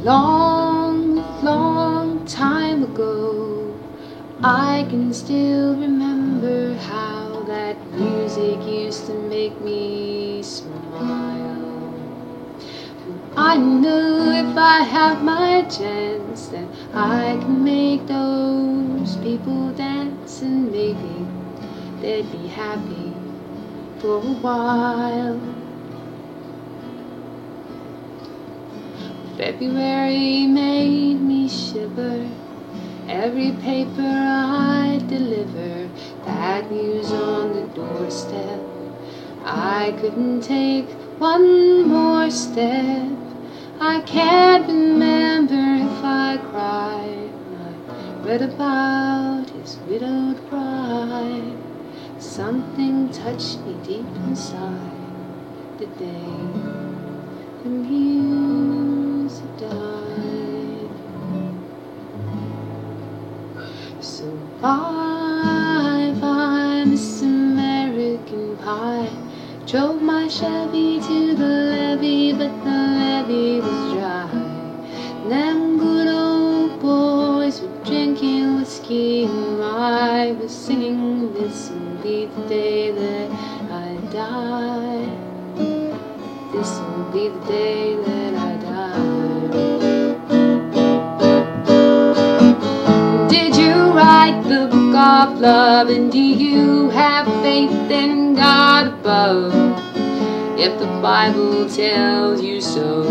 long, long time ago, I can still remember how that music used to make me smile. I knew if I have my chance that I can make those people dance, and maybe they'd be happy for a while. February made me shiver. Every paper I deliver, bad news on the doorstep. I couldn't take one more step. I can't remember if I cried when I read about his widowed bride. Something touched me deep inside the day the music died. So bye bye, Miss American Pie. Drove my Chevy to the levee, but the levee was dry. Them good old boys were drinking whiskey and rye, was singing, "This will be the day that I die. This will be the day that I die." Did you write the book of love, and do you have faith in God above? If the Bible tells you so.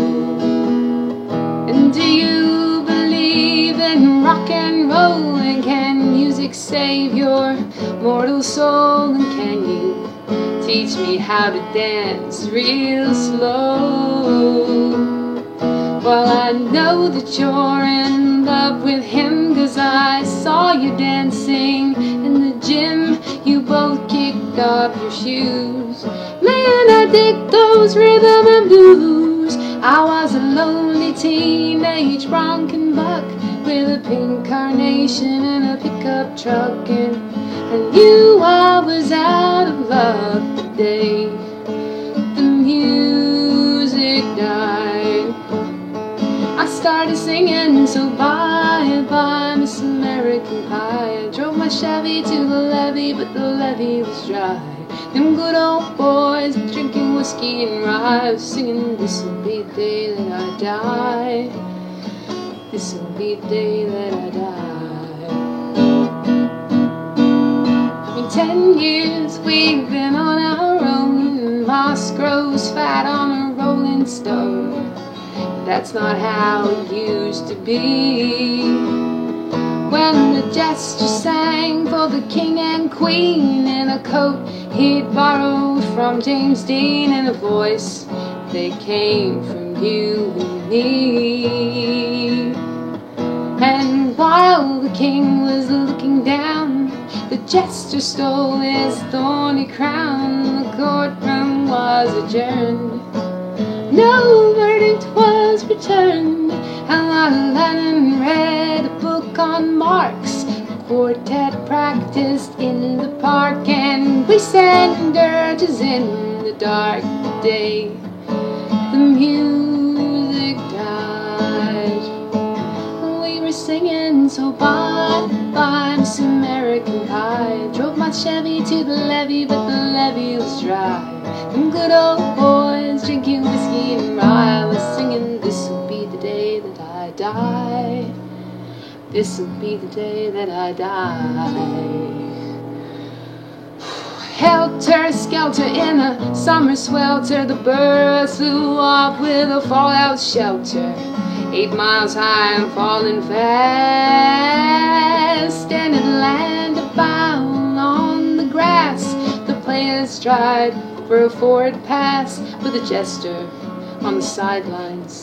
And do you believe in rock and roll? And can music save your mortal soul? And can you teach me how to dance real slow? Well, I know that you're in love with him, 'cause I saw you dancing in the gym. You both kicked off your shoes. Man, I dig those rhythm and blues. I was a lonely teenage bronco buck with a pink carnation and a pickup truck, and I knew I was out of luck the day the music died. I started singing, so bye bye, Miss American Pie. I drove my Chevy to the levee, but the levee was dry. Them good old boys drinking whiskey and rye, was singing, "This will be the day that I die. This will be the day that I die." In 10 years we've been on our own, and moss grows fat on a rolling stone. That's not how it used to be. When the jester sang for the king and queen in a coat he'd borrowed from James Dean, and a voice that came from you and me. And while the king was looking down, the jester stole his thorny crown. The courtroom was adjourned. No verdict was returned, and Lennon read a book on Marx. The quartet practiced in the park, and we sang dirges in the dark the day the music died. We were singing, so bye bye, Miss American Pie. Drove my Chevy to the levee, but the levee was dry. Them good old boys drinking whiskey and rye, I was singing, "This will be the day that I die. This will be the day that I die." Helter skelter in a summer swelter, the birds flew off with a fallout shelter. 8 miles high and falling fast, and it landed foul on the grass. The players tried for a forward pass, with a jester on the sidelines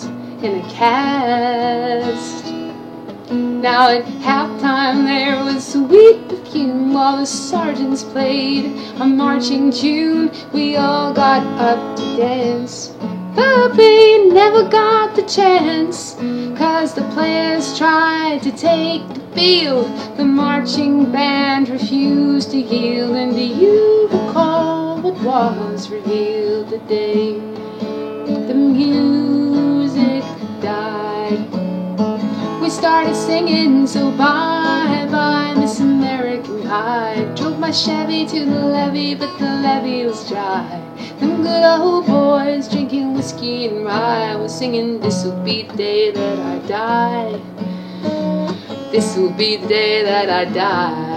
in a cast. Now at halftime there was sweet perfume, while the sergeants played a marching tune. We all got up to dance, but we never got the chance, 'cause the players tried to take the field. The marching band refused to yield. And do you recall what was revealed the day the music died? started singing, so bye bye Miss American Pie. Drove my Chevy to the levee, but the levee was dry. Them good old boys drinking whiskey and rye was singing, this'll be the day that I die. This'll be the day that I die.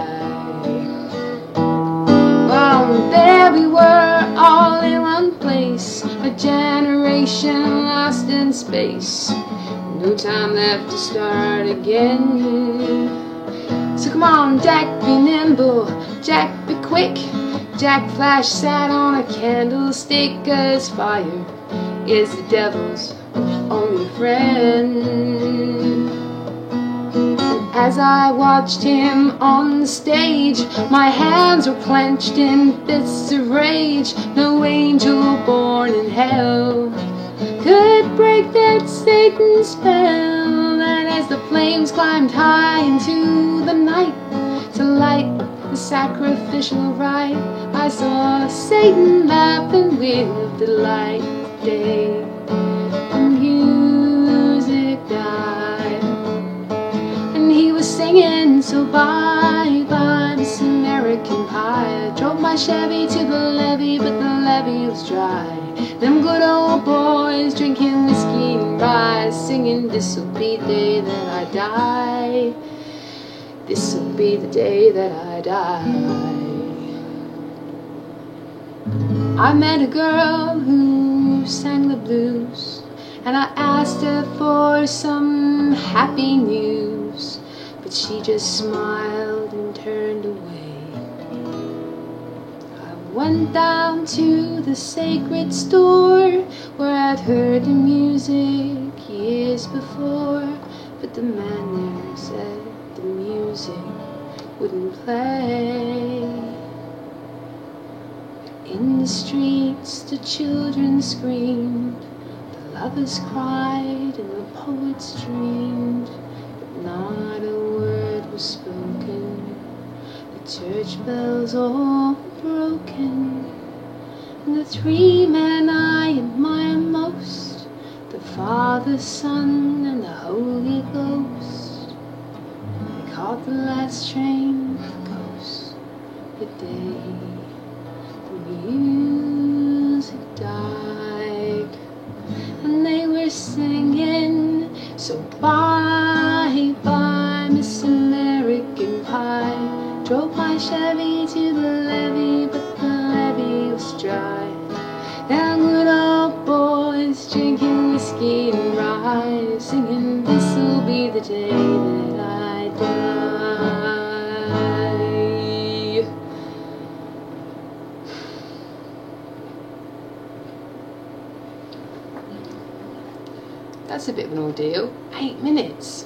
Well, there we were, all in one place, a generation lost in space. No time left to start again. So come on, Jack, be nimble, Jack, be quick. Jack Flash sat on a candlestick, 'cause fire is the devil's only friend. As I watched him on the stage, my hands were clenched in fists of rage. No angel born in hell could break that Satan's spell. And as the flames climbed high into the night to light the sacrificial rite, I saw Satan laughing with delight. The day the music died, and he was singing, so bye bye Miss American Pie. I drove my Chevy to the levee, but the levee was dry. Them good old boys drinking whiskey and rye, singing, this'll be the day that I die. This'll be the day that I die. I met a girl who sang the blues, and I asked her for some happy news, but she just smiled and turned away. I went down to the sacred store where I'd heard the music years before, but the man there said the music wouldn't play. In the streets the children screamed, the lovers cried, and the poets dreamed, but not a word was spoken. The church bells all broken, and the three men I admire most, the Father, Son, and the Holy Ghost, they caught the last train for the coast the day the music died. And they were singing, so bye bye Miss American Pie. Drove my Chevy to the levee, but the levee was dry. And good old boys drinking whiskey and rye, singing, this'll be the day that I die. That's a bit of an ordeal. 8 minutes.